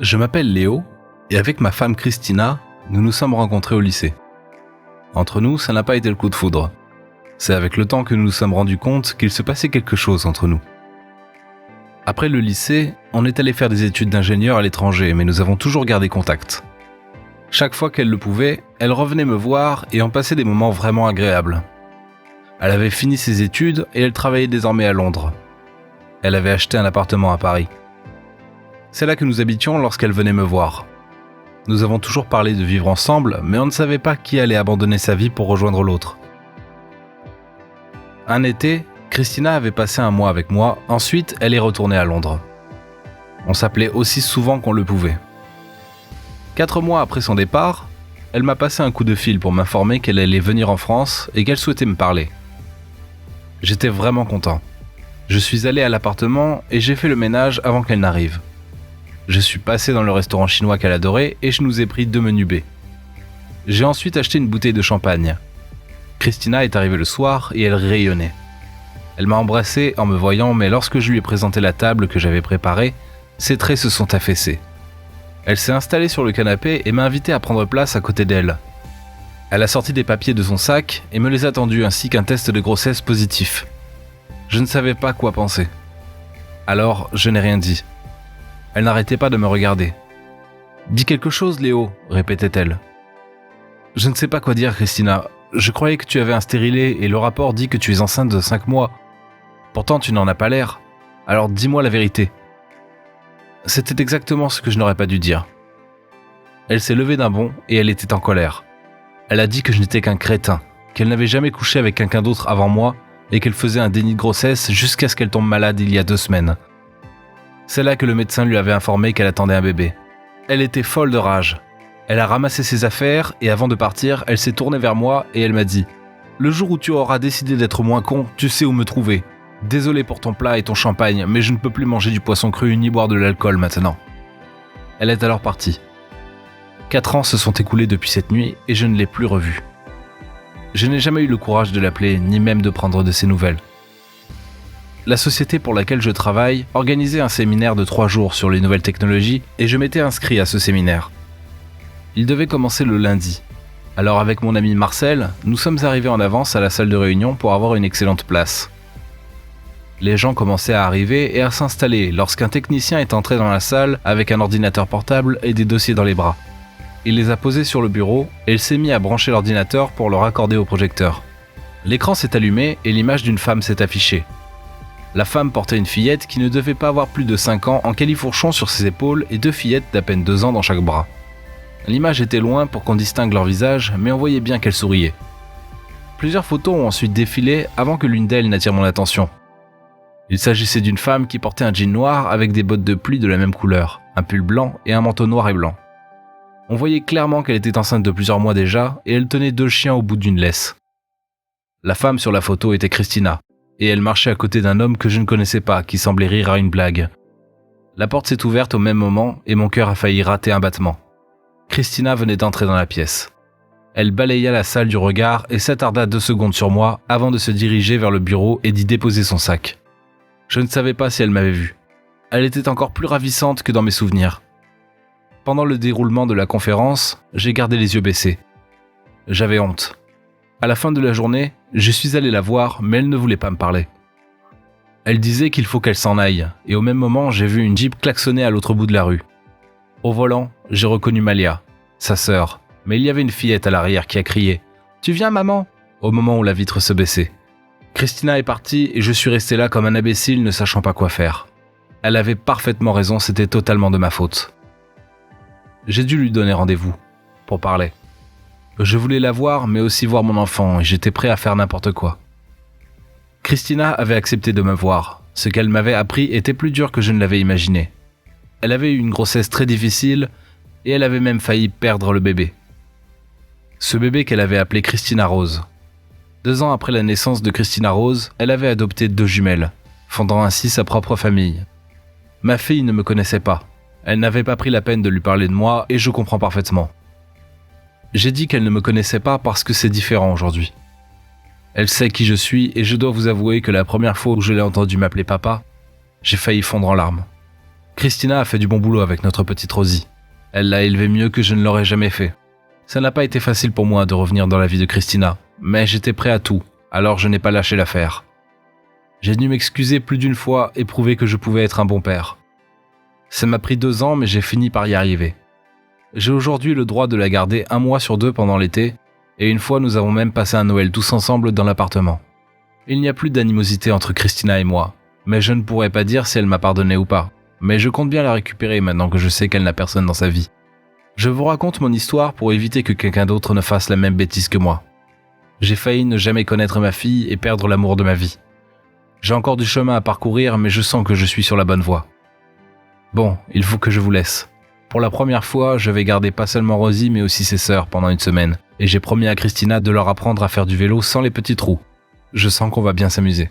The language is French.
Je m'appelle Léo et avec ma femme Christina, nous nous sommes rencontrés au lycée. Entre nous, ça n'a pas été le coup de foudre. C'est avec le temps que nous nous sommes rendus compte qu'il se passait quelque chose entre nous. Après le lycée, on est allé faire des études d'ingénieur à l'étranger, mais nous avons toujours gardé contact. Chaque fois qu'elle le pouvait, elle revenait me voir et on passait des moments vraiment agréables. Elle avait fini ses études et elle travaillait désormais à Londres. Elle avait acheté un appartement à Paris. C'est là que nous habitions lorsqu'elle venait me voir. Nous avons toujours parlé de vivre ensemble, mais on ne savait pas qui allait abandonner sa vie pour rejoindre l'autre. Un été, Christina avait passé un mois avec moi, ensuite elle est retournée à Londres. On s'appelait aussi souvent qu'on le pouvait. 4 mois après son départ, elle m'a passé un coup de fil pour m'informer qu'elle allait venir en France et qu'elle souhaitait me parler. J'étais vraiment content. Je suis allé à l'appartement et j'ai fait le ménage avant qu'elle n'arrive. Je suis passé dans le restaurant chinois qu'elle adorait et je nous ai pris 2 menus B. J'ai ensuite acheté une bouteille de champagne. Christina est arrivée le soir et elle rayonnait. Elle m'a embrassé en me voyant, mais lorsque je lui ai présenté la table que j'avais préparée, ses traits se sont affaissés. Elle s'est installée sur le canapé et m'a invité à prendre place à côté d'elle. Elle a sorti des papiers de son sac et me les a tendus ainsi qu'un test de grossesse positif. Je ne savais pas quoi penser. Alors, je n'ai rien dit. Elle n'arrêtait pas de me regarder. « Dis quelque chose, Léo », répétait-elle. « Je ne sais pas quoi dire, Christina. Je croyais que tu avais un stérilet et le rapport dit que tu es enceinte de 5 mois. Pourtant, tu n'en as pas l'air. Alors dis-moi la vérité. » C'était exactement ce que je n'aurais pas dû dire. Elle s'est levée d'un bond et elle était en colère. Elle a dit que je n'étais qu'un crétin, qu'elle n'avait jamais couché avec quelqu'un d'autre avant moi et qu'elle faisait un déni de grossesse jusqu'à ce qu'elle tombe malade il y a 2 semaines. C'est là que le médecin lui avait informé qu'elle attendait un bébé. Elle était folle de rage. Elle a ramassé ses affaires et avant de partir, elle s'est tournée vers moi et elle m'a dit « Le jour où tu auras décidé d'être moins con, tu sais où me trouver. Désolé pour ton plat et ton champagne, mais je ne peux plus manger du poisson cru ni boire de l'alcool maintenant. » Elle est alors partie. 4 ans se sont écoulés depuis cette nuit et je ne l'ai plus revue. Je n'ai jamais eu le courage de l'appeler ni même de prendre de ses nouvelles. La société pour laquelle je travaille organisait un séminaire de 3 jours sur les nouvelles technologies et je m'étais inscrit à ce séminaire. Il devait commencer le lundi. Alors avec mon ami Marcel, nous sommes arrivés en avance à la salle de réunion pour avoir une excellente place. Les gens commençaient à arriver et à s'installer lorsqu'un technicien est entré dans la salle avec un ordinateur portable et des dossiers dans les bras. Il les a posés sur le bureau et il s'est mis à brancher l'ordinateur pour le raccorder au projecteur. L'écran s'est allumé et l'image d'une femme s'est affichée. La femme portait une fillette qui ne devait pas avoir plus de 5 ans en califourchon sur ses épaules et 2 fillettes d'à peine 2 ans dans chaque bras. L'image était loin pour qu'on distingue leur visage, mais on voyait bien qu'elles souriaient. Plusieurs photos ont ensuite défilé avant que l'une d'elles n'attire mon attention. Il s'agissait d'une femme qui portait un jean noir avec des bottes de pluie de la même couleur, un pull blanc et un manteau noir et blanc. On voyait clairement qu'elle était enceinte de plusieurs mois déjà et elle tenait 2 chiens au bout d'une laisse. La femme sur la photo était Christina. Et elle marchait à côté d'un homme que je ne connaissais pas, qui semblait rire à une blague. La porte s'est ouverte au même moment et mon cœur a failli rater un battement. Christina venait d'entrer dans la pièce. Elle balaya la salle du regard et s'attarda 2 secondes sur moi avant de se diriger vers le bureau et d'y déposer son sac. Je ne savais pas si elle m'avait vu. Elle était encore plus ravissante que dans mes souvenirs. Pendant le déroulement de la conférence, j'ai gardé les yeux baissés. J'avais honte. À la fin de la journée, je suis allé la voir, mais elle ne voulait pas me parler. Elle disait qu'il faut qu'elle s'en aille, et au même moment, j'ai vu une Jeep klaxonner à l'autre bout de la rue. Au volant, j'ai reconnu Malia, sa sœur, mais il y avait une fillette à l'arrière qui a crié « Tu viens, maman ?» au moment où la vitre se baissait. Christina est partie et je suis resté là comme un imbécile ne sachant pas quoi faire. Elle avait parfaitement raison, c'était totalement de ma faute. J'ai dû lui donner rendez-vous, pour parler. Je voulais la voir, mais aussi voir mon enfant, et j'étais prêt à faire n'importe quoi. Christina avait accepté de me voir. Ce qu'elle m'avait appris était plus dur que je ne l'avais imaginé. Elle avait eu une grossesse très difficile, et elle avait même failli perdre le bébé. Ce bébé qu'elle avait appelé Christina Rose. 2 ans après la naissance de Christina Rose, elle avait adopté 2 jumelles, fondant ainsi sa propre famille. Ma fille ne me connaissait pas. Elle n'avait pas pris la peine de lui parler de moi, et je comprends parfaitement. J'ai dit qu'elle ne me connaissait pas parce que c'est différent aujourd'hui. Elle sait qui je suis et je dois vous avouer que la première fois où je l'ai entendu m'appeler papa, j'ai failli fondre en larmes. Christina a fait du bon boulot avec notre petite Rosie. Elle l'a élevée mieux que je ne l'aurais jamais fait. Ça n'a pas été facile pour moi de revenir dans la vie de Christina, mais j'étais prêt à tout, alors je n'ai pas lâché l'affaire. J'ai dû m'excuser plus d'une fois et prouver que je pouvais être un bon père. Ça m'a pris 2 ans, mais j'ai fini par y arriver. J'ai aujourd'hui le droit de la garder 1 mois sur 2 pendant l'été, et une fois nous avons même passé un Noël tous ensemble dans l'appartement. Il n'y a plus d'animosité entre Christina et moi, mais je ne pourrais pas dire si elle m'a pardonné ou pas. Mais je compte bien la récupérer maintenant que je sais qu'elle n'a personne dans sa vie. Je vous raconte mon histoire pour éviter que quelqu'un d'autre ne fasse la même bêtise que moi. J'ai failli ne jamais connaître ma fille et perdre l'amour de ma vie. J'ai encore du chemin à parcourir, mais je sens que je suis sur la bonne voie. Bon, il faut que je vous laisse. Pour la première fois, je vais garder pas seulement Rosie, mais aussi ses sœurs pendant 1 semaine. Et j'ai promis à Christina de leur apprendre à faire du vélo sans les petits trous. Je sens qu'on va bien s'amuser.